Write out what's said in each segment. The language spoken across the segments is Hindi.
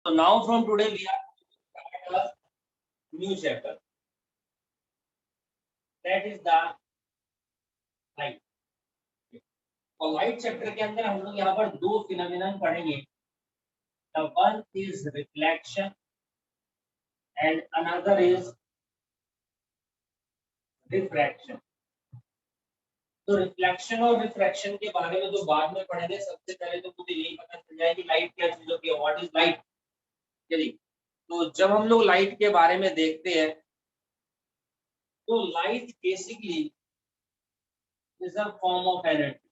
So now from today we are going to start a new chapter. That is the light. और लाइट चैप्टर के अंदर हम लोग यहाँ पर दो फिनोमेनन पढ़ेंगे. The one is reflection and another is refraction. तो रिफ्लेक्शन और रिफ्रैक्शन के बारे में जो बाद में पढ़ेंगे, सबसे पहले तो मुझे यही पता चल जाए कि लाइट क्या चीज होती है. What is light. चलिए, तो जब हम लोग लाइट के बारे में देखते हैं तो light basically is a form of energy.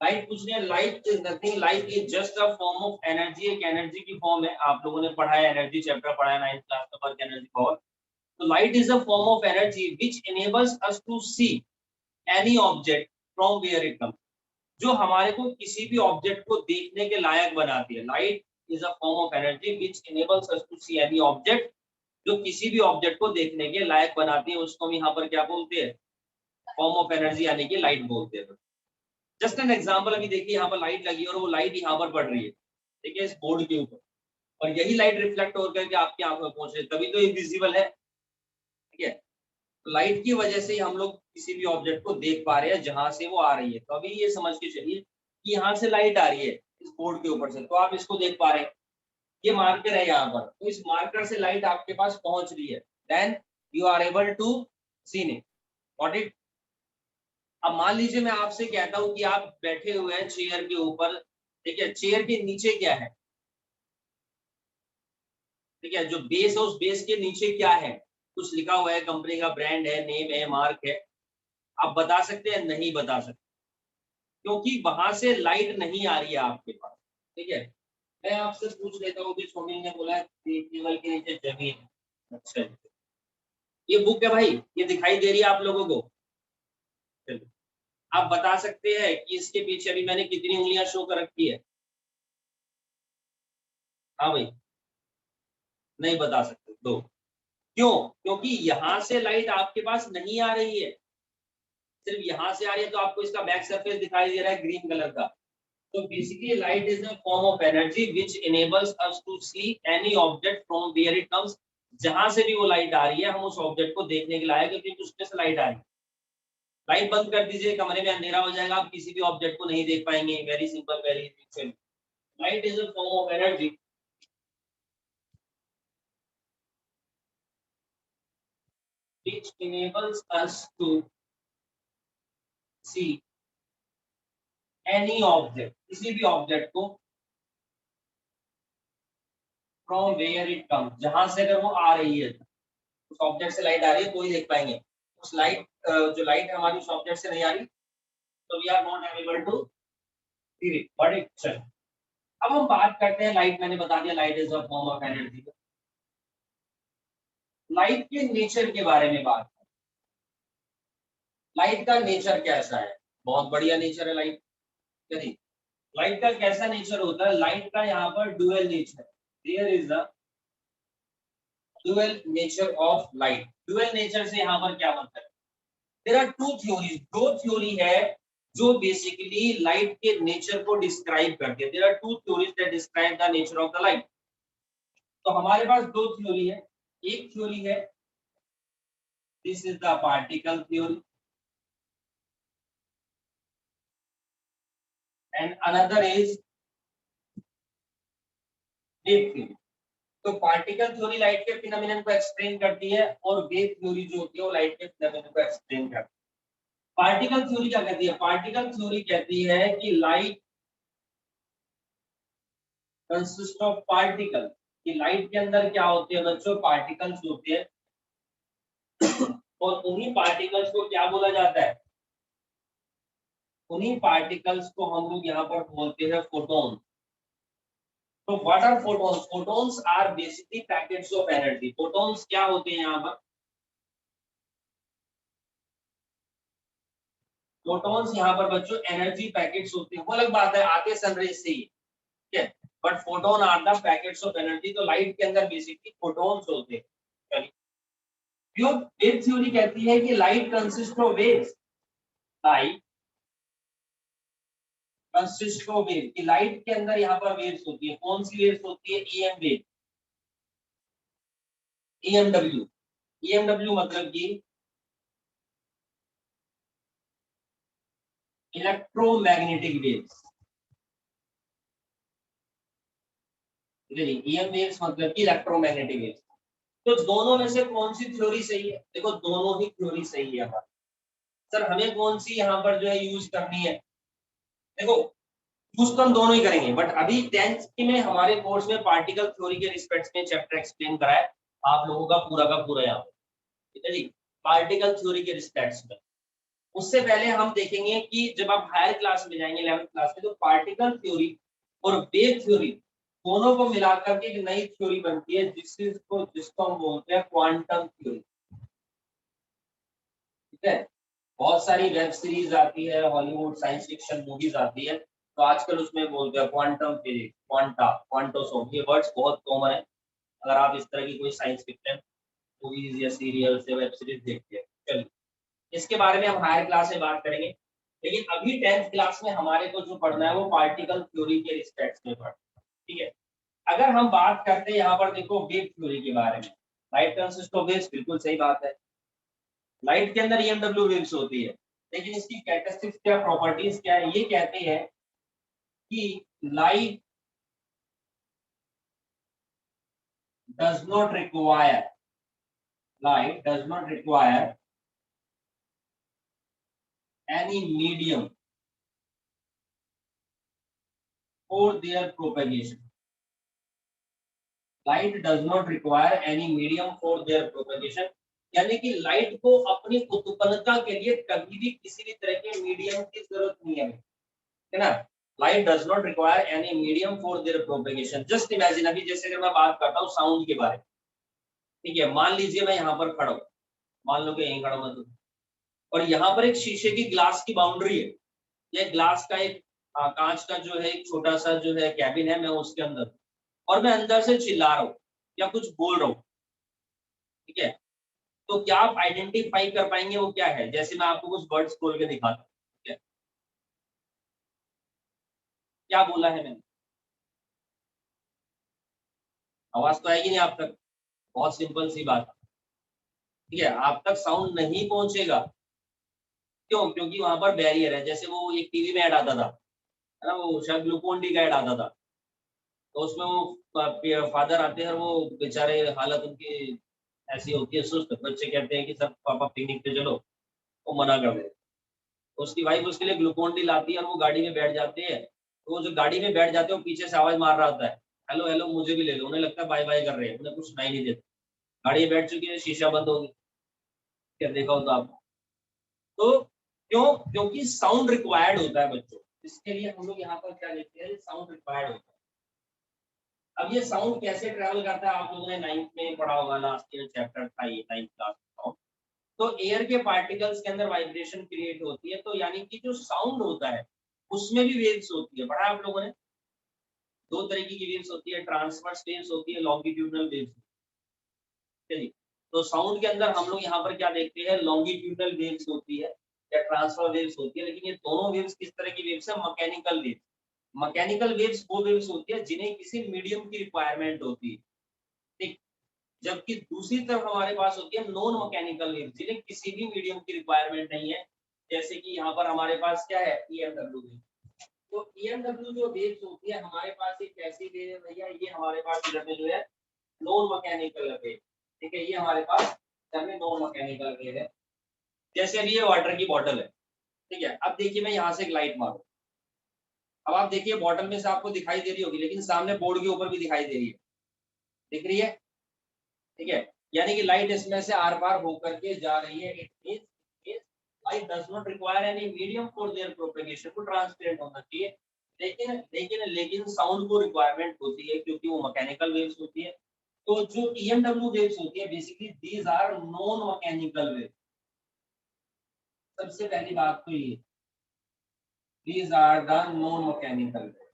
Light कुछ नहीं है, light is nothing, light is just a form of energy. एक एनर्जी की फॉर्म है. आप लोगों ने पढ़ा है, एनर्जी चैप्टर पढ़ा है 9th क्लास में, वर्क एनर्जी पावर. तो light is a form of energy which enables us to see any object from where it comes. जो हमारे को किसी भी ऑब्जेक्ट को देखने के लायक बनाती है. Light is a form of energy which enables us to see any object. जो किसी भी ऑब्जेक्ट को देखने के लायक बनाती है, उसको हम यहाँ पर क्या बोलते हैं? फॉर्म ऑफ एनर्जी, यानी कि लाइट बोलते हैं. जस्ट एन एग्जांपल, अभी देखिए यहाँ पर लाइट लगी और वो लाइट यहाँ पर पड़ रही है, ठीक है, इस बोर्ड के ऊपर, और यही लाइट रिफ्लेक्ट होकर के आपकी आंख में पहुंच रही है, तभी तो ये विजिबल है. ठीक है, तो लाइट की वजह से ही हम लोग किसी भी ऑब्जेक्ट को देख पा रहे हैं जहां से वो आ रही है. तो अभी ये समझ के चलिए कि यहाँ से लाइट आ रही है इस बोर्ड के ऊपर से, तो आप इसको देख पा रहे हैं. ये मार्कर है यहाँ पर, तो इस मार्कर से लाइट आपके पास पहुंच रही है. Then you are able to see it. What it. अब मान लीजिए मैं आपसे कहता हूँ कि आप बैठे हुए हैं चेयर के ऊपर. ठीक है, चेयर के नीचे क्या है? ठीक है, जो बेस है उस बेस के नीचे क्या है? कुछ लिखा हुआ है, कंपनी का ब्रांड है, नेम है, मार्क है. आप बता सकते हैं? नहीं बता सकते, क्योंकि वहां से लाइट नहीं आ रही है आपके पास. ठीक है, मैं आपसे पूछ लेता हूँ कि सोमिल ने बोला टेबल के नीचे जमीन है. अच्छा, ये बुक है भाई, ये दिखाई दे रही है आप लोगों को? चलिए, आप बता सकते हैं कि इसके पीछे अभी मैंने कितनी उंगलियां शो कर रखी है? हाँ भाई, नहीं बता सकते. दो. क्यों? क्योंकि यहाँ से लाइट आपके पास नहीं आ रही है, सिर्फ यहाँ से आ रही है. तो आपको इसका बैक सरफेस दिखाई दे रहा है ग्रीन कलर का. तो basically light is a form of energy which enables us to see any object from where it comes. जहां से भी वो लाइट आ रही है, हम उस ऑब्जेक्ट को देखने के लायक है, क्योंकि उसमें से लाइट आ रही है. लाइट बंद कर दीजिए, कमरे में अंधेरा हो जाएगा, आप किसी भी ऑब्जेक्ट को नहीं देख पाएंगे. Very simple, very simple. Light is a form of energy which enables us to see any object, किसी भी ऑब्जेक्ट को फ्रॉम वेयर इट कम्स, जहां से अगर वो आ रही है, उस ऑब्जेक्ट से लाइट आ रही है तो ही देख पाएंगे. उस लाइट जो लाइट है हमारी उस ऑब्जेक्ट से नहीं आ रही, तो we are not able to see it. But it चल. अब हम बात करते हैं लाइट. मैंने बता दिया light is a form of energy. Light के नेचर के बारे में बात. लाइट का नेचर कैसा है? बहुत बढ़िया नेचर है लाइट. चलिए, लाइट का कैसा नेचर होता है? लाइट का यहाँ पर dual nature. There is a dual nature of light. Dual nature से यहाँ पर क्या मतलब है? There are two theories. दो थ्योरी है जो बेसिकली लाइट के नेचर को डिस्क्राइब करती है. There are two theories that describe the nature of the light. तो हमारे पास दो थ्योरी है. एक थ्योरी है, this is the particle theory, and another is wave theory. तो पार्टिकल थ्योरी लाइट के फिनोमेनन को एक्सप्लेन करती है, और वेव थ्योरी जो होती है वो लाइट के फिनोमेनन को एक्सप्लेन करती है. पार्टिकल थ्योरी क्या कहती है? पार्टिकल थ्योरी कहती है कि लाइट कंसिस्ट ऑफ पार्टिकल. कि लाइट के अंदर क्या होते हैं बच्चों? पार्टिकल्स होते हैं. और उन्हीं पार्टिकल्स को क्या बोला जाता है? उन्हीं पार्टिकल्स को हम लोग यहाँ पर बोलते हैं फोटोन. तो what are photons? Photons are basically packets of energy. Photons क्या होते हैं यहाँ पर? फोटॉन्स यहाँ पर बच्चों एनर्जी पैकेट्स होते हैं. वो अलग बात है, आते सनरेज से ही. ठीक है, but photon are the packets of energy. तो लाइट के अंदर बेसिकली फोटॉन्स होते हैं. चलिए, वेव थ्योरी कहती है कि light consist of waves. Light consist of wave कि लाइट के अंदर यहाँ पर वेव्स होती है, कौन सी वेव्स होती है? EM wave, EMW. ईएमडब्ल्यू मतलब कि इलेक्ट्रोमैग्नेटिक वेव्स, ईएम वेव्स मतलब कि इलेक्ट्रोमैग्नेटिक वेव्स। तो दोनों में से कौन सी थ्योरी सही है? देखो दोनों ही थ्योरी सही है हमारी। सर हमें कौन सी यहाँ पर जो है यूज करनी है? देखो यूज तो हम दोनों ही करेंगे, बट अभी 10th में हमारे कोर्स में पार्टिकल थ्योरी के रिस्पेक्ट में चैप्टर एक्सप्लेन करा है आप लोगों का पूरा यहाँ, ठीक है जी, पार्टिकल थ्योरी के रिस्पेक्ट में। उससे पहले हम देखेंगे कि जब आप हायर क्लास में जाएंगे 11th क्लास में, तो पार्टिकल थ्योरी और वेव थ्योरी दोनों को मिलाकर के एक नई थ्योरी बनती है जिसको हम बोलते हैं क्वांटम थ्योरी, ठीक है। बहुत सारी वेब सीरीज आती है, हॉलीवुड साइंस फिक्शन मूवीज आती है, तो आजकल उसमें बोलते हैं क्वांटम फिजिक्स, क्वांटा, क्वांटोसॉम, ये वर्ड्स बहुत कॉमन है अगर आप इस तरह की कोई साइंस फिक्शन मूवीज या सीरियल्स या वेब सीरीज देखते हैं। चलिए इसके बारे में हम हायर क्लास में बात करेंगे, लेकिन अभी 10th क्लास में हमारे को जो पढ़ना है वो पार्टिकल थ्योरी के रिस्पेक्ट में पढ़ना है, ठीक है। अगर हम बात करते हैं यहाँ पर देखो वेव थ्योरी के बारे में, लाइट कंसिस्ट ऑफ वेव्स, बिल्कुल सही बात है, लाइट के अंदर ईएमडब्ल्यू वेव्स होती है, लेकिन इसकी कैरेक्टरिस्टिक्स क्या, प्रॉपर्टीज क्या है? ये कहते हैं कि light does not require, light does not require any medium for their propagation. Light does not require any medium for their propagation. यानी कि लाइट को अपनी उत्पन्नता के लिए कभी भी किसी भी तरह के मीडियम की जरूरत नहीं है ना। Light does not require any medium for their propagation. Just imagine, अभी जैसे अगर मैं बात करता हूँ साउंड के बारे में, ठीक है, मान लीजिए मैं यहाँ पर खड़ा हूँ, मान लो कि यहीं खड़ा हूँ, और यहाँ पर एक शीशे की ग्लास की बाउंड्री है, ये ग्लास का एक कांच का जो है एक छोटा सा जो है कैबिन है, मैं उसके अंदर, और मैं अंदर से चिल्ला रहा हूँ या कुछ बोल रहा हूँ, ठीक है, तो क्या आप आइडेंटिफाई कर पाएंगे वो क्या है? जैसे मैं आपको कुछ वर्ड्स बोल के दिखाता हूँ, ठीक है, क्या बोला है मैंने? आवाज तो आएगी नहीं आप तक, बहुत सिंपल सी बात, ठीक है, आप तक साउंड नहीं पहुंचेगा, क्यों? क्योंकि वहां पर बैरियर है। जैसे वो एक टीवी में ऐड आता था, है ना, वो शायद ग्लूकोन डी का ऐड आता था, तो उसमें वो फादर आते हैं और वो बेचारे हालत उनकी ऐसी होती है सुस्त, बच्चे कहते हैं कि सर पापा पिकनिक पे चलो, वो मना कर देते, तो उसकी वाइफ उसके लिए ग्लूकोन डी लाती है और वो गाड़ी में बैठ जाते हैं, तो वो जो गाड़ी में बैठ जाते हैं वो पीछे से आवाज मार रहा होता है, हेलो हेलो मुझे भी ले लो, उन्हें लगता है बाय बाय कर रहे हैं, उन्हें कुछ सुनाई नहीं देता, गाड़ी में बैठ चुकी है, शीशा बंद हो गया, क्या देखा होता आपने? तो क्यों? क्योंकि साउंड रिक्वायर्ड होता है बच्चों, इसके लिए हम लोग यहाँ पर क्या लिखते हैं, साउंड रिक्वायर्ड होता है। अब ये साउंड कैसे ट्रेवल करता है, आप लोगों ने 9th में पढ़ा होगा, लास्ट ईयर चैप्टर था ये 9th क्लास में। तो एयर के पार्टिकल्स के अंदर वाइब्रेशन क्रिएट होती है, तो यानी कि जो साउंड होता है उसमें भी वेव्स होती है, पढ़ा आप लोगों ने? दो तरीके की वेव्स होती है, ट्रांसवर्स वेव्स होती है, लॉन्गिट्यूडनल वेव्स। चलिए, तो साउंड के अंदर हम लोग यहाँ पर क्या देखते हैं, लॉन्गिट्यूडनल वेव्स होती है या ट्रांसफर वेव्स होती है, लेकिन ये दोनों वेव्स किस तरह की वेव्स है? Mechanical waves. मैकेनिकल वेव्स वो वेव्स होती है जिन्हें किसी मीडियम की रिक्वायरमेंट होती है, ठीक, जबकि दूसरी तरफ हमारे पास होती है नॉन मैकेनिकल वेव, जिन्हें किसी भी मीडियम की रिक्वायरमेंट नहीं है, जैसे कि यहाँ पर हमारे पास क्या है, ईएमडब्ल्यू वेव। तो ईएमडब्ल्यू जो वेव्स होती है हमारे पास एक कैसी वेव है भैया, ये हमारे पास इधर में जो है नॉन मैकेनिकल वेव, ठीक है, ये हमारे पास इधर में नॉन मैकेनिकल वेव है। जैसे अभी ये वाटर की बॉटल है, ठीक है, अब देखिए मैं यहाँ से एक लाइट मारूं, अब आप देखिए बॉटल में से आपको दिखाई दे रही होगी, लेकिन सामने बोर्ड के ऊपर भी दिखाई दे रही है, दिख रही है, ठीक है, यानी कि लाइट इसमें से आर पार होकर के जा रही है। It means light does not require any medium for their propagation, को ट्रांसपेरेंट होना चाहिए, लेकिन साउंड को रिक्वायरमेंट होती है क्योंकि वो मैकेनिकल वेव्स होती है। तो जो ईएमडब्ल्यू वेव्स होती है basically these are non mechanical wave. सबसे पहली बात तो ये, these are the non mechanical wave,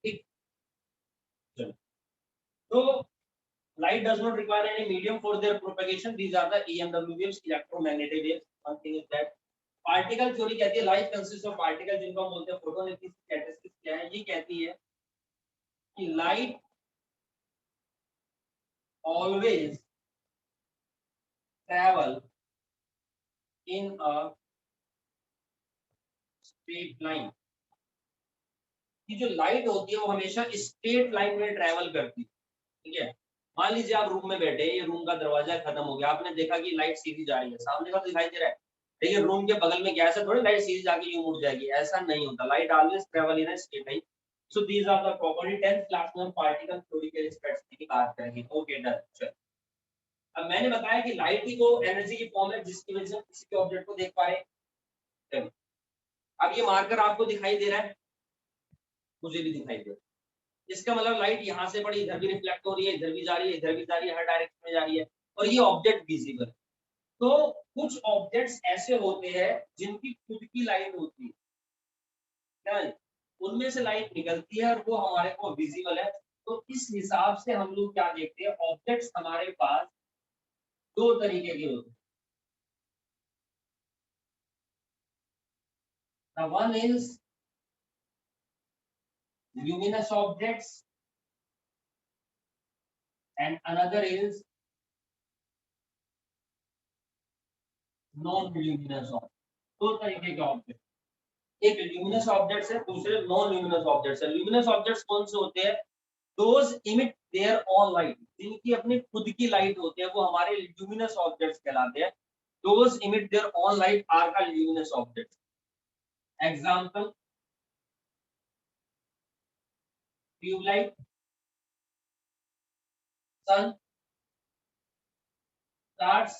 ठीक। चलो, तो light does not require any medium for their propagation. These are the EMW waves, electromagnetic waves. One thing is that particle theory कहती है लाइट कंसिस्ट ऑफ पार्टिकल, जिनको हम बोलते हैं फोटोन। इसकी कैरेक्टरिस्टिक्स क्या है? ये कहती है कि light always travel in a straight line. कि जो लाइट होती है वो हमेशा स्ट्रेट लाइन में ट्रैवल करती है, ठीक है। मान लीजिए आप रूम में बैठे, ये रूम का दरवाजा खत्म हो गया, आपने देखा कि लाइट सीधी जा रही है, सामने का तो दिखाई दे रहा है, लेकिन रूम के बगल में क्या ऐसा थोड़ी लाइट सीधी जाके यूं उड़ जाएगी, ऐसा नहीं होता। Light always travel in a straight line. So these are the property. 10th class में हम पार्टिकल थ्योरी के रिस्पेक्ट की बात करेंगे। Okay done. चलो, अब मैंने बताया कि लाइट ही को एनर्जी की फॉर्म है जिसकी वजह से हम किसी के ऑब्जेक्ट को देख पा रहे हैं। चलो, अब ये मार्कर आपको दिखाई दे रहा है, मुझे भी दिखाई दे रहा है। इसका मतलब लाइट यहाँ से पड़ी, इधर भी रिफ्लेक्ट हो रही है, इधर भी जा रही है, इधर भी जा रही है, हर डायरेक्शन में जा रही है, और ये ऑब्जेक्ट विजिबल है। तो कुछ ऑब्जेक्ट्स ऐसे होते हैं जिनकी खुद की लाइट होती है, क्या है? उनमें से लाइट निकलती है और वो हमारे को विजिबल है। तो इस हिसाब से हम लोग क्या देखते हैं, ऑब्जेक्ट्स हमारे पास दो तरीके के होते हैं। One is luminous objects and another is non luminous objects। दो तरीके के ऑब्जेक्ट, एक ल्यूमिनस ऑब्जेक्ट्स है, दूसरे नॉन ल्यूमिनस ऑब्जेक्ट्स है। ल्यूमिनस ऑब्जेक्ट्स कौन से होते हैं? Those emit their own light, जिनकी अपनी खुद की लाइट होती है, वो हमारे ल्यूमिनस ऑब्जेक्ट्स कहलाते हैं। Those emit their own light are का luminous objects. Example, tube light, sun, stars,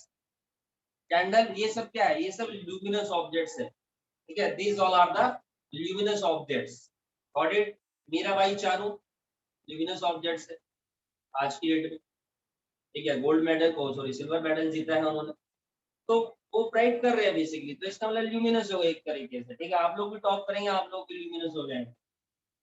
candle, ये सब क्या है? ये सब ल्यूमिनस ऑब्जेक्ट्स है, ठीक है। These all are the luminous objects. Got it? मीरा भाई चारू ल्यूमिनस ऑब्जेक्ट्स है आज की डेट में, ठीक है। गोल्ड मेडल को सॉरी सिल्वर मेडल जीता है उन्होंने, तो वो ब्राइट कर रहे हैं बेसिकली, तो इसका मतलब ल्यूमिनस हो गया एक तरीके से, ठीक है। आप लोग भी टॉप करेंगे, आप लोग भी ल्यूमिनस हो जाएंगे।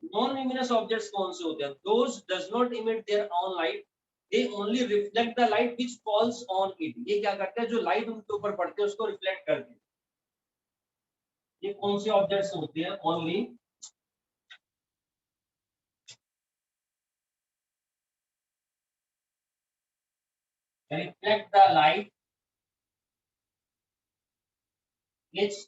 नॉन ल्यूमिनस ऑब्जेक्ट्स कौन से होते हैं? Those does not emit their own light, they only reflect the light which falls on it. ये क्या करते हैं? जो लाइट उनके ऊपर पड़ती है उसको रिफ्लेक्ट करते हैं। ये कौन से ऑब्जेक्ट्स होते हैं? Only reflect the light which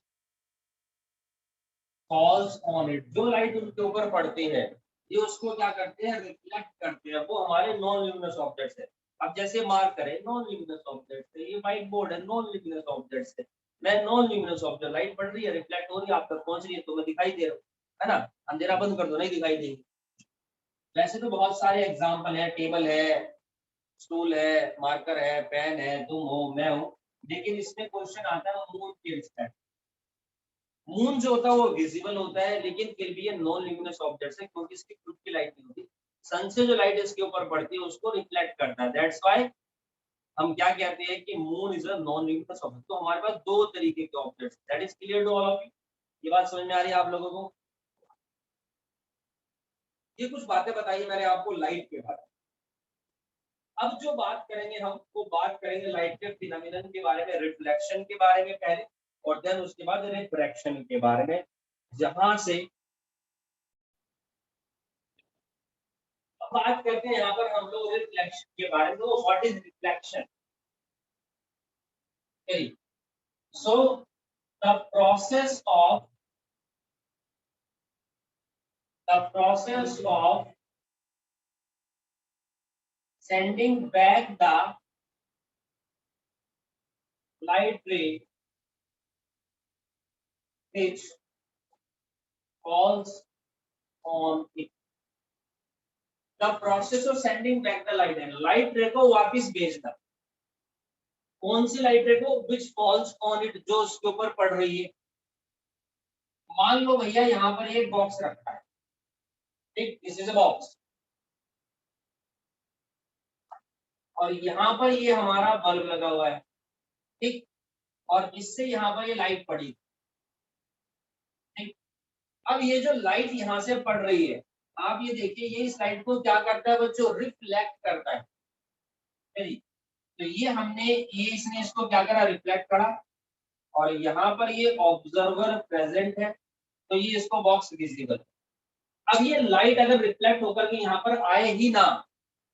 falls on it. जो लाइट उनके ऊपर पड़ती है ये उसको क्या करते हैं? रिफ्लेक्ट करते हैं। वो हमारे नॉन ल्यूमिनस ऑब्जेक्ट्स है। अब जैसे मार्कर है, नॉन ल्यूमिनस ऑब्जेक्ट है, ये व्हाइट बोर्ड है, नॉन ल्यूमिनस ऑब्जेक्ट्स है। मैं नॉन ल्यूमिनस ऑब्जेक्ट, लाइट पड़ रही है, रिफ्लेक्ट हो रही है, आप तक पहुंच रही है, तो मैं दिखाई दे रहा हूँ, है ना। अंधेरा बंद कर दो, नहीं दिखाई देगी। वैसे तो बहुत सारे एग्जाम्पल है, टेबल है, स्टूल है, मार्कर है, पेन है, तुम हो, मैं हूँ, लेकिन इसमें क्वेश्चन आता है मून के रिस्पेक्ट। मून जो होता है वो विजिबल होता है, लेकिन फिर भी ये नॉन ल्यूमिनस ऑब्जेक्ट है क्योंकि इसकी खुद की लाइट नहीं होती। सन से जो लाइट इसके ऊपर पड़ती है उसको रिफ्लेक्ट करता है, दैट्स व्हाई हम क्या कहते हैं कि moon is a non luminous object. तो हमारे पास दो तरीके के objects, that is clear to all of you. ये बात समझ में आ रही है आप लोगों को? ये कुछ बातें बताइए मैंने आपको लाइट के बारे में। अब जो बात करेंगे हम, वो बात करेंगे लाइट के फिनोमिनन के बारे में, रिफ्लेक्शन के बारे में पहले, और देन उसके बाद रिफ्रैक्शन के बारे में। जहां से बात करते हैं यहाँ पर हम लोग रिफ्लेक्शन के बारे में। तो what is reflection? So the process of sending back the light ray which falls on it। The process of sending back the light ray, light ray को वापिस भेजना। कौन सी लाइट रे को? which falls on it, जो उसके ऊपर पड़ रही है। मान लो भैया यहाँ पर एक बॉक्स रखा है, ठीक, दिस इज अ बॉक्स, और यहाँ पर ये हमारा बल्ब लगा हुआ है, ठीक, और इससे यहाँ पर ये लाइट पड़ी, ठीक। अब ये जो लाइट यहाँ से पड़ रही है, आप ये देखिए, ये इस लाइट को क्या करता है बच्चों? रिफ्लेक्ट करता है, ठीक। तो ये हमने, ये इसने इसको क्या करा? रिफ्लेक्ट करा, और यहाँ पर ये ऑब्जर्वर प्रेजेंट है, तो ये इसको बॉक्स विजिबल। अब ये लाइट अगर रिफ्लेक्ट होकर के यहाँ पर आए ही ना,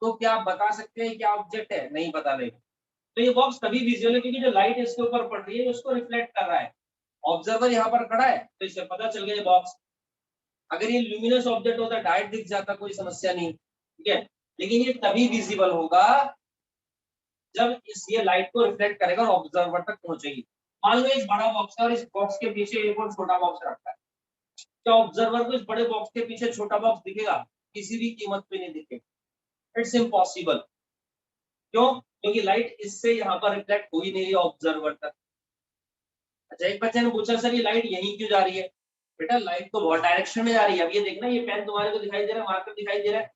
तो क्या आप बता सकते हैं क्या ऑब्जेक्ट है? नहीं पता नहीं। तो ये बॉक्स तभी विजुअल है क्योंकि जो लाइट इसके ऊपर पड़ रही है उसको रिफ्लेक्ट कर रहा है। ऑब्जर्वर यहाँ पर खड़ा है तो इसे पता चल गया ये बॉक्स। अगर ये ल्यूमिनस ऑब्जेक्ट होता डायरेक्ट दिख जाता, कोई समस्या नहीं, ठीक है। लेकिन ये तभी विजिबल होगा जब इस ये लाइट को रिफ्लेक्ट करेगा और ऑब्जर्वर तक पहुंचेगी। मान लो एक बड़ा बॉक्स है और इस बॉक्स के पीछे एक और छोटा बॉक्स रखा है, क्या ऑब्जर्वर को इस बड़े बॉक्स के पीछे छोटा बॉक्स दिखेगा? किसी भी कीमत पे नहीं दिखेगा। It's impossible. क्यों? क्योंकि लाइट इससे यहाँ पर रिफ्लेक्ट हो ही नहीं रही ऑब्जर्वर तक। अच्छा, एक बच्चे ने पूछा सर ये लाइट यहीं क्यों जा रही है? बेटा लाइट तो बहुत डायरेक्शन में जा रही है। अब ये देखना, ये पेन तुम्हारे को दिखाई दे रहा है, मार्कर दिखाई दे रहा है,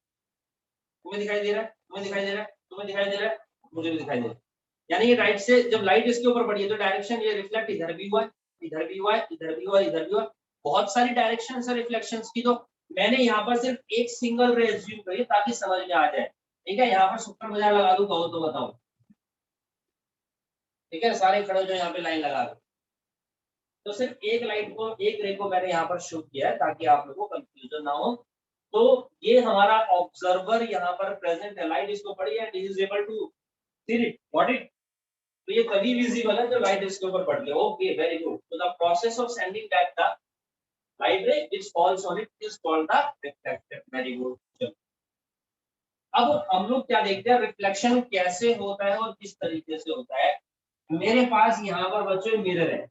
तुम्हें दिखाई दे रहा है, तुम्हें दिखाई दे रहा है, तुम्हें दिखाई दे रहा है, मुझे भी दिखाई दे रहा है। यानी ये राइट से जब लाइट इसके ऊपर पड़ी है तो डायरेक्शन ये रिफ्लेक्ट इधर भी हुआ है, इधर भी हुआ है, इधर भी हुआ है, इधर भी हुआ। बहुत सारी डायरेक्शन है रिफ्लेक्शंस की। तो मैंने यहाँ पर सिर्फ एक सिंगल रे एज्यूम करी ताकि समझ में आ जाए। ठीक है, यहाँ पर सुपर बाजार लगा दूं कहो तो बताओ। ठीक है, सारे खड़े जो यहाँ पे लाइन लगा दो। तो सिर्फ एक लाइट को, एक रे को मैंने यहाँ पर शो किया है ताकि आप लोगों को कंफ्यूजन ना हो। तो ये हमारा ऑब्जर्वर यहाँ पर प्रेजेंट है, लाइट इसको पड़ी है, is able to see it, what it. तो ये तभी विजिबल है जब लाइट इसके ऊपर पड़ गई। Okay, very good. तो the process of sending back the light ray which falls on it is called the reflection. Very good. अब हम लोग क्या देखते हैं, रिफ्लेक्शन कैसे होता है और किस तरीके से होता है। मेरे पास यहाँ पर बच्चों मिरर है,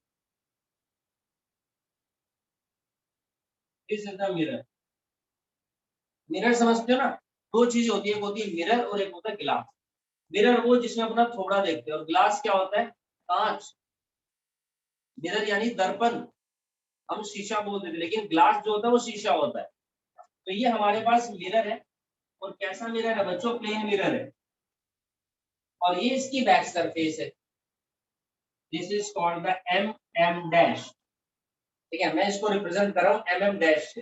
this is the mirror. Mirror समझते हो ना? दो चीज होती है, एक होती है मिरर और एक होता है ग्लास। मिरर वो जिसमें अपना थोड़ा देखते हैं, और ग्लास क्या होता है? कांच। मिरर यानी दर्पण, हम शीशा बोलते थे, लेकिन ग्लास जो होता है वो शीशा होता है। तो ये हमारे पास मिरर है, और कैसा मिरर है बच्चों? प्लेन मिरर है, और ये इसकी बैक सरफेस है। This is called the M M dash. ठीक है, मैं इसको रिप्रेजेंट कर रहा हूँ एम एम डैश से।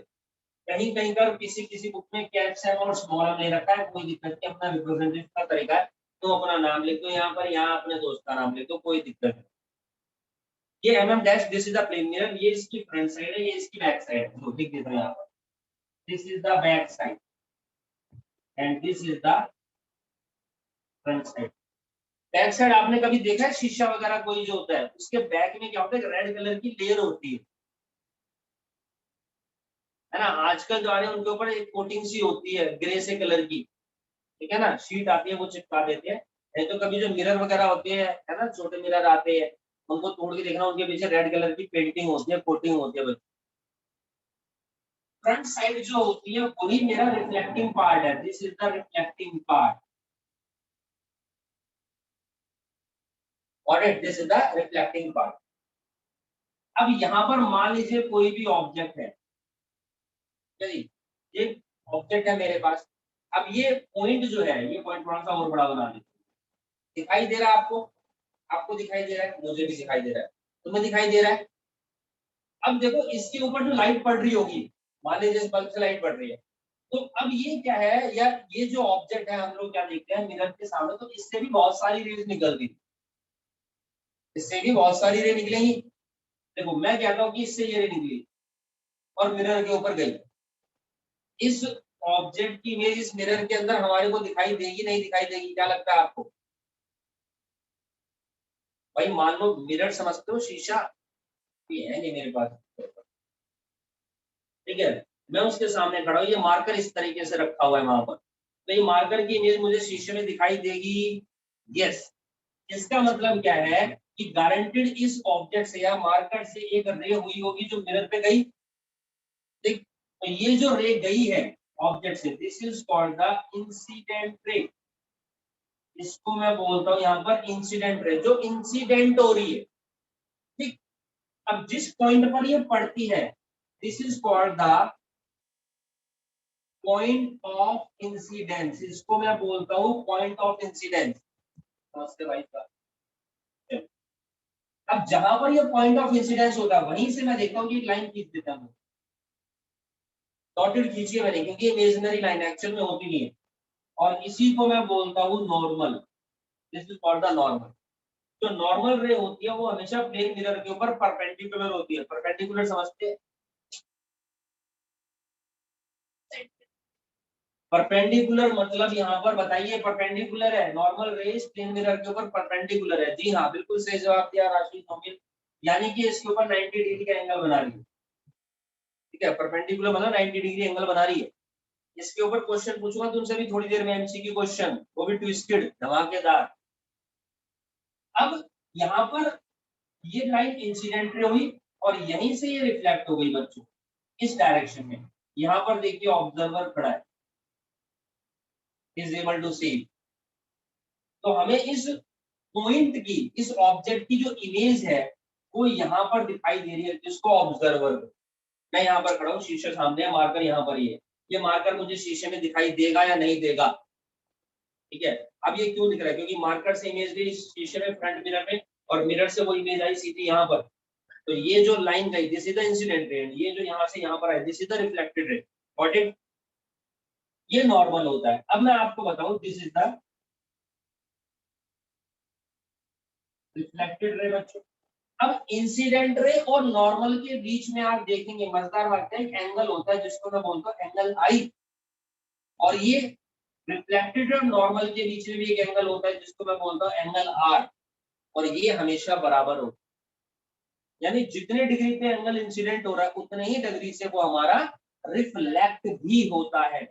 कहीं कहीं पर किसी किसी बुक में कैप्स एम और स्मॉल एम ले रखा है, कोई दिक्कत नहीं, अपना रिप्रेजेंटेशन का तरीका है। तुम अपना नाम लिख दो यहाँ पर, यहाँ अपने दोस्त का नाम लिख दो, कोई दिक्कत नहीं। ये M M dash, this is the plane mirror, ये इसकी फ्रंट साइड है, ये इसकी बैक साइड है। तो लिख देता हूँ यहाँ पर, this is the back side and this is the front side. Back side आपने कभी देखा है शीशा वगैरह कोई जो होता है, उसके बैक में क्या होता है? रेड कलर की लेयर होती है ना। आजकल जो आ रहे हैं उनके ऊपर एक कोटिंग सी होती है ग्रे से कलर की, ठीक है ना, शीट आती है वो चिपका देते हैं। नहीं तो कभी जो मिरर वगैरह होते हैं, है ना, छोटे मिरर आते हैं, उनको तोड़ के देखना, उनके पीछे रेड कलर की पेंटिंग होती है, कोटिंग होती है। फ्रंट साइड जो होती है वही मेरा रिफ्लेक्टिंग पार्ट है, this is the reflecting part, और this is the reflecting part. अब यहाँ पर मान लीजिए कोई भी ऑब्जेक्ट है, चलिए ये ऑब्जेक्ट है मेरे पास। अब ये पॉइंट जो है, ये पॉइंट थोड़ा सा और बड़ा बना लीजिए, दिखाई दे रहा है आपको? आपको दिखाई दे रहा है, मुझे भी दिखाई दे रहा है, तुम्हें दिखाई दे रहा है। अब देखो इसके ऊपर जो लाइट पड़ रही होगी, मान लीजिए इस बल्ब से लाइट पड़ रही है, तो अब ये क्या है यार, ये जो ऑब्जेक्ट है हम लोग क्या देखते हैं मिरर के सामने, तो इससे भी बहुत सारी रेज निकल रही, इससे भी बहुत सारी रे निकलेंगी। देखो मैं कहता हूँ कि इससे ये रे निकली और मिरर के ऊपर गई, इस ऑब्जेक्ट की इमेज इस मिरर के अंदर हमारे को दिखाई देगी नहीं दिखाई देगी? क्या लगता है आपको? भाई मान लो मिरर समझते हो शीशा, ये है नहीं मेरे पास, ठीक है, मैं उसके सामने खड़ा हूँ, ये मार्कर इस तरीके से रखा हुआ है वहां पर, तो ये मार्कर की इमेज मुझे शीशे में दिखाई देगी? यस। इसका मतलब क्या है कि गारंटेड इस ऑब्जेक्ट से या मार्कर से एक रे हुई होगी जो मिरर पे गई। ठीक, तो ये जो रे गई है ऑब्जेक्ट से, this is called the incident ray. इसको मैं बोलता हूँ यहाँ पर इंसिडेंट रे, जो इंसिडेंट हो रही है। ठीक, अब जिस पॉइंट पर ये पड़ती है, this is called the point of incidence. इसको मैं बोलता हूँ पॉइंट ऑफ इंसिडेंस। नमस्ते भाई साहब। अब जहां पर ये पॉइंट ऑफ इंसिडेंस होता है वहीं से मैं देखता हूँ कि एक लाइन खींच देता हूँ, डॉटेड खींचिए मैंने, क्योंकि इमेजिनरी लाइन एक्चुअल में होती नहीं है, और इसी को मैं बोलता हूँ normal. This is called the normal. जो नॉर्मल रे होती है वो हमेशा प्लेन मिरर के ऊपर परपेंडिकुलर होती है। परपेंडिकुलर समझते हैं? परपेंडिकुलर मतलब यहाँ पर बताइए, परपेंडिकुलर है, नॉर्मल रेज प्लेन मिरर के ऊपर परपेंडिकुलर है। जी हाँ, बिल्कुल सही जवाब दिया राशि नोमिल, यानी कि इसके ऊपर 90 डिग्री का एंगल बना रही है। ठीक है, परपेंडिकुलर मतलब 90 डिग्री एंगल बना रही है। इसके ऊपर क्वेश्चन पूछूंगा तुमसे भी थोड़ी देर में, एमसीक्यू क्वेश्चन, वो भी ट्विस्टेड, धमाकेदार। अब यहाँ पर ये लाइन इंसिडेंट रे हुई और यहीं से ये रिफ्लेक्ट हो गई बच्चों इस डायरेक्शन में। यहाँ पर देखिए ऑब्जर्वर खड़ा है, इज एबल टू सी। तो हमें इस पॉइंट की, इस ऑब्जेक्ट की जो इमेज है वो यहाँ पर दिखाई दे रही है, जिसको ऑब्जर्वर। मैं यहाँ पर खड़ा हूँ, शीशे सामने है, मार्कर यहाँ पर ही है। ये मार्कर मुझे शीशे में दिखाई देगा या नहीं देगा? ठीक है, अब ये क्यों दिख रहा है? क्योंकि मार्कर से इमेज गई शीशे में, फ्रंट मिरर में, और मिरर से वो इमेज आई सीधी यहाँ पर। तो ये जो लाइन गई, this is the incident ray, ये जो यहाँ से यहाँ पर आई, this is the reflected ray. Got it? ये नॉर्मल होता है। अब मैं आपको बताऊं, दिस इज द रिफ्लेक्टेड रे बच्चों। अब इंसिडेंट रे और नॉर्मल के बीच में आप देखेंगे मजेदार बात है, एक एंगल होता है जिसको मैं बोलता हूँ एंगल आई, और ये रिफ्लेक्टेड और नॉर्मल के बीच में भी एक एंगल होता है जिसको मैं बोलता हूँ एंगल आर, और ये हमेशा बराबर होता है। यानी जितने डिग्री पे एंगल इंसिडेंट हो रहा है उतने ही डिग्री से वो हमारा रिफ्लेक्ट भी होता है।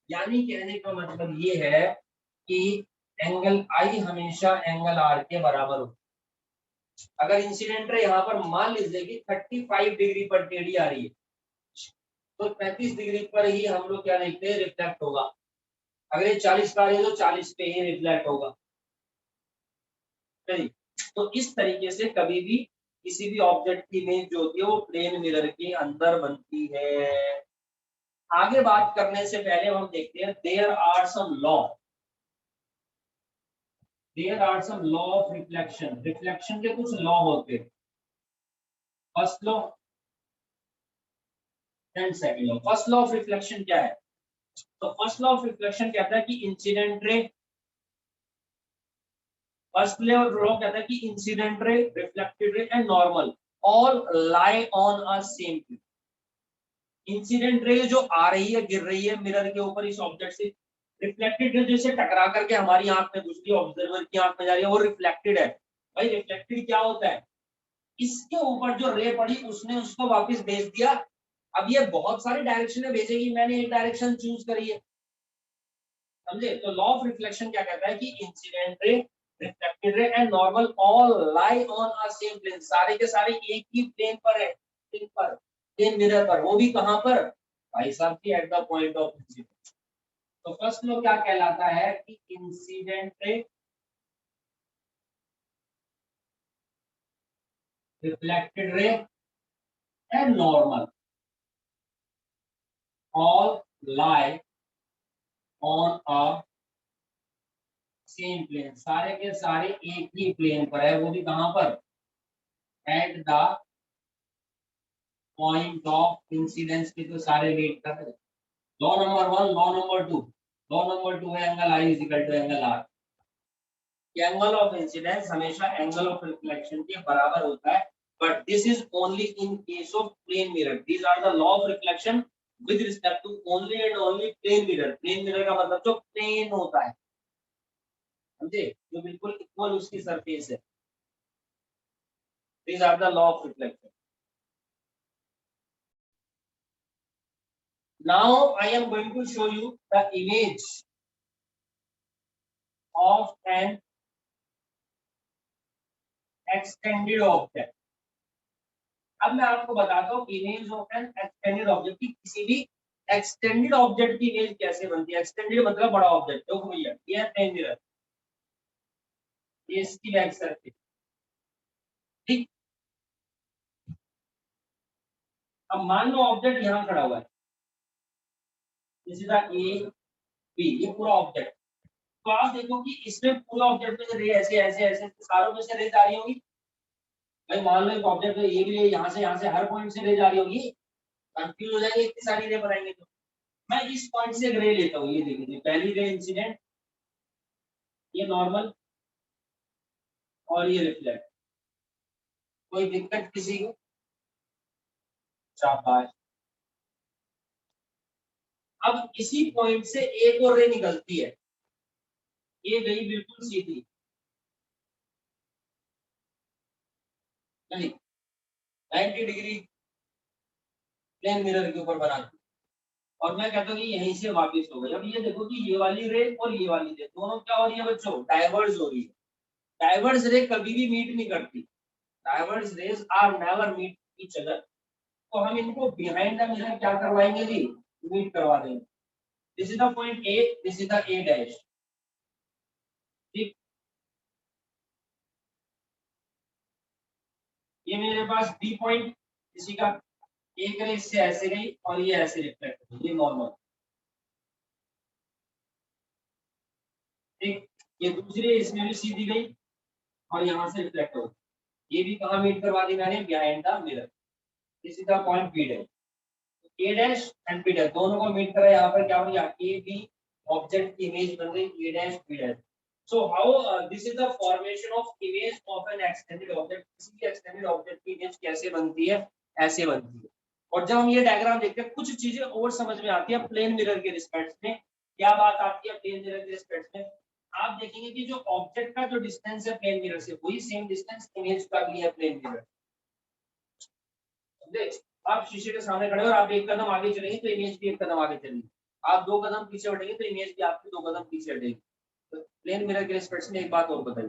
यानी कहने का मतलब ये है कि एंगल आई हमेशा एंगल आर के बराबर होता है। अगर इंसिडेंट रे यहाँ पर मान लीजिए कि 35 डिग्री पर टेढ़ी आ रही है, तो 35 डिग्री पर ही हम लोग क्या देखते हैं, रिफ्लेक्ट होगा। अगर ये 40 का है तो 40 पे ही रिफ्लेक्ट होगा। नहीं, तो इस तरीके से कभी भी किसी भी ऑब्जेक्ट की इमेज जो होती है वो प्लेन मिरर के अंदर बनती है। आगे बात करने से पहले हम देखते हैं, there are some law of reflection. Reflection के कुछ लॉ होते हैं। First law and second law. First law of reflection क्या है? तो फर्स्ट लॉ ऑफ रिफ्लेक्शन कहता है कि इंसिडेंट रे, फर्स्ट लॉ कहता है कि incident ray, reflected ray and normal all lie on a same plane. Incident ray जो आ रही है, गिर रही है मिरर के ऊपर इस ऑब्जेक्ट से, रिफ्लेक्टेड रे जैसे टकरा करके हमारी आंख में घुस रही है, ऑब्जर्वर की आंख में जा रही है, वो रिफ्लेक्टेड है। भाई रिफ्लेक्टेड क्या होता है? इसके ऊपर जो रे पड़ी उसने उसको वापस भेज दिया। अब ये बहुत सारी डायरेक्शन में भेजेगी, मैंने एक डायरेक्शन चूज करी है, समझे? तो लॉ ऑफ रिफ्लेक्शन क्या कहता है कि incident ray, reflected ray and normal all lie on a same plane. सारे के सारे एक ही प्लेन पर है, प्लेन पर, प्लेन मिरर पर। वो भी कहां पर? भाई साहब की at the point of incident. तो फर्स्ट लॉ क्या कहलाता है कि incident ray, reflected ray and normal all lie on a same plane. सारे के सारे एक ही प्लेन पर है, वो भी कहां पर? At the point of incidence के तो सारे रेट कर रहे। Law number 1, law number 2। Law number 2 है angle I is equal to angle R. Angle of incidence हमेशा एंगल ऑफ रिफ्लेक्शन के बराबर होता है, but this is only in case of plane mirror. These are the law of reflection with respect to only and only plane mirror. Plane mirror का मतलब जो प्लेन होता है, समझे, जो बिल्कुल इक्वल उसकी सरफेस है। These are the law of reflection. Now I am going to show you the image of an extended object. अब मैं आपको बताता हूँ image of an extended object की, किसी भी एक्सटेंडेड ऑब्जेक्ट की इमेज कैसे बनती है। एक्सटेंडेड मतलब बड़ा ऑब्जेक्ट। देखो भैया, ये है प्लेन मिरर, ये इसकी बैक सरफेस, ठीक। अब मान लो ऑब्जेक्ट यहाँ खड़ा हुआ है, सीधा ए बी, ये पूरा ऑब्जेक्ट। तो आप देखो कि इसमें पूरा ऑब्जेक्ट में से रे ऐसे ऐसे ऐसे सारों में से रे जा रही होगी। भाई मान लो एक ऑब्जेक्ट है, ये भी यहाँ से हर पॉइंट से रे जा रही होगी, कंफ्यूज हो जाएंगे, इतनी सारी रे बनाएंगे। तो मैं इस पॉइंट से एक रे लेता हूँ, ये देखिए पहली रे इंसिडेंट, ये नॉर्मल, और ये रिफ्लेक्ट। कोई दिक्कत किसी को? शाबाश। अब इसी पॉइंट से एक और रे निकलती है, ये गई बिल्कुल सीधी, नहीं 90 डिग्री प्लेन मिरर के ऊपर बना दी, और मैं कहता हूँ कि यहीं से वापस हो गई। अब ये देखो कि ये वाली रे और ये वाली रे दोनों क्या हो रही है बच्चों? डाइवर्स हो रही है। डाइवर्स रे कभी भी मीट नहीं करती, diverse rays are never meet each other. तो हम इनको बिहाइंड द मिरर क्या करवाएंगे जी? मीट करवा देंगे। This is the point A, this is the A dash. ठीक, ये मेरे पास बी पॉइंट किसी का, एक रे इससे ऐसे गई और ये ऐसे रिफ्लेक्ट हुई, ये नॉर्मल। ठीक, ये दूसरी इसमें भी सीधी गई और यहाँ से रिफ्लेक्ट हो गई। ये भी कहाँ मीट करवा दी मैंने? Behind the mirror. This is the point B dash. A dash and B dash दोनों को मीट करा, यहाँ पर क्या हो गया? ए बी ऑब्जेक्ट की इमेज बन गई A dash B dash. So how this is the formation of image of an extended object. किसी एक्सटेंडेड ऑब्जेक्ट की इमेज कैसे बनती है? ऐसे बनती है। और जब हम ये डायग्राम देखते हैं कुछ चीजें और समझ में आती है प्लेन मिरर के रिस्पेक्ट में। क्या बात आती है प्लेन मिरर के रिस्पेक्ट में? आप देखेंगे कि जो ऑब्जेक्ट का जो डिस्टेंस है प्लेन मिरर से, वही सेम डिस्टेंस इमेज का भी है प्लेन मिरर। आप शीशे के सामने खड़े हो और आप एक कदम आगे चलेंगे तो इमेज भी एक कदम आगे चलेगी, आप दो कदम पीछे हटेंगे तो इमेज भी आपकी दो कदम पीछे हटेगी। तो प्लेन मिरर के रिस्पेक्ट में एक बात और बताइए।